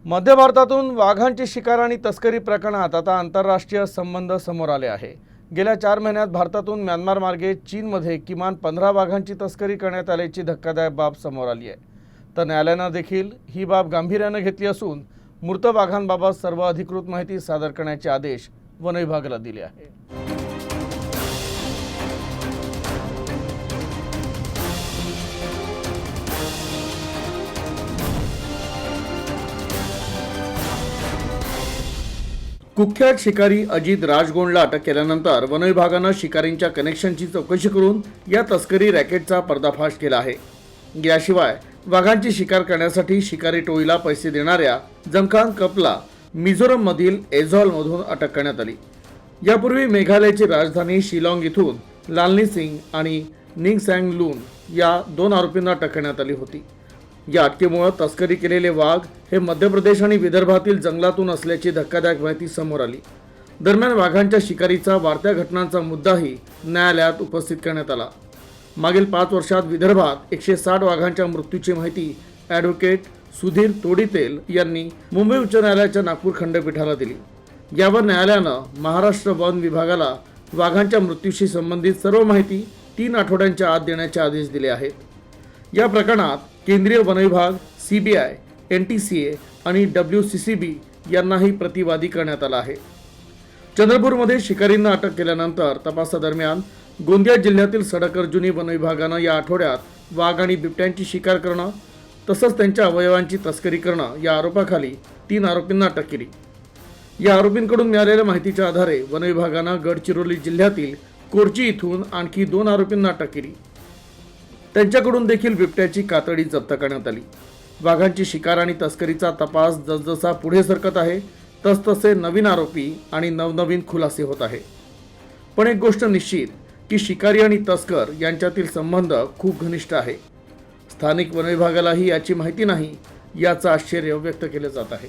मध्य भारतातून वाघांची शिकार आणि तस्करी प्रकरणात आता आंतरराष्ट्रीय संबंध समोर आले आहे। गेल्या 4 महिन्यात भारतातून म्यानमार मार्गे चीनमध्ये किमान 15 वाघांची तस्करी करण्यात आल्याची धक्कादायक बाब समोर आली आहे। तर न्यायालयाने देखील ही बाब गांभीर्याने घेतली असून मृत वाघांबाबत सर्व अधिकृत माहिती सादर करण्याचे आदेश वन विभागाला दिले आहेत। कुख्यात शिकारी अजित राजगोंडला अटक केल्यानंतर वन विभागाने शिकारींच्या कनेक्शनची चौकशी करून या तस्करी रॅकेटचा पर्दाफाश केला आहे। याशिवाय वाघांची शिकार करण्यासाठी शिकारी टोळीला पैसे देणाऱ्या जमखान कपला मिझोरम मधील एझॉल मधून अटक करण्यात आली। यापूर्वी मेघालयची राजधानी शिलाँग इथून लालनी सिंग आणि निंगसँग लून या 2 आरोपींना अटक करण्यात आली होती। या अटकेमुळे तस्करी केलेले वाघ हे मध्य प्रदेश आणि विदर्भातील जंगलातून असल्याची धक्कादायक माहिती समोर आली। दरम्यान वाघांच्या शिकारीचा वाढत्या घटनांचा मुद्दाही न्यायालयात उपस्थित करण्यात आला। मागील 5 वर्षात विदर्भात 160 वाघांच्या मृत्यूची माहिती ॲडव्होकेट सुधीर तोडीतेल यांनी मुंबई उच्च न्यायालयाच्या नागपूर खंडपीठाला दिली। यावर न्यायालयानं महाराष्ट्र वन विभागाला वाघांच्या मृत्यूशी संबंधित सर्व माहिती 3 आठवड्यांच्या आत देण्याचे आदेश दिले आहेत। या प्रकरणात केंद्रीय वन विभाग, CBI, NTCA आणि WCCB यांनाही प्रतिवादी करण्यात आला आहे। चंद्रपूरमध्ये शिकारींना अटक केल्यानंतर तपासादरम्यान गोंदिया जिल्ह्यातील सडक-अर्जुनी वन विभागानं या आठवड्यात वाघ आणि बिबट्यांची शिकार करणं तसंच त्यांच्या अवयवांची तस्करी करणं या आरोपाखाली 3 आरोपींना अटक केली। या आरोपींकडून मिळालेल्या माहितीच्या आधारे वन विभागानं गडचिरोली जिल्ह्यातील कोरची इथून आणखी 2 आरोपींना अटक केली। त्यांच्याकडून देखील बिबट्याची कातडी जप्त करण्यात आली। वाघांची शिकार आणि तस्करीचा तपास जसजसा पुढे सरकत आहे तसतसे नवीन आरोपी आणि नवनवीन खुलासे होत आहे। पण एक गोष्ट निश्चित की शिकारी आणि तस्कर यांच्यातील संबंध खूप घनिष्ठ आहे। स्थानिक वन विभागालाही याची माहिती नाही याचं आश्चर्य व्यक्त केले जात आहे।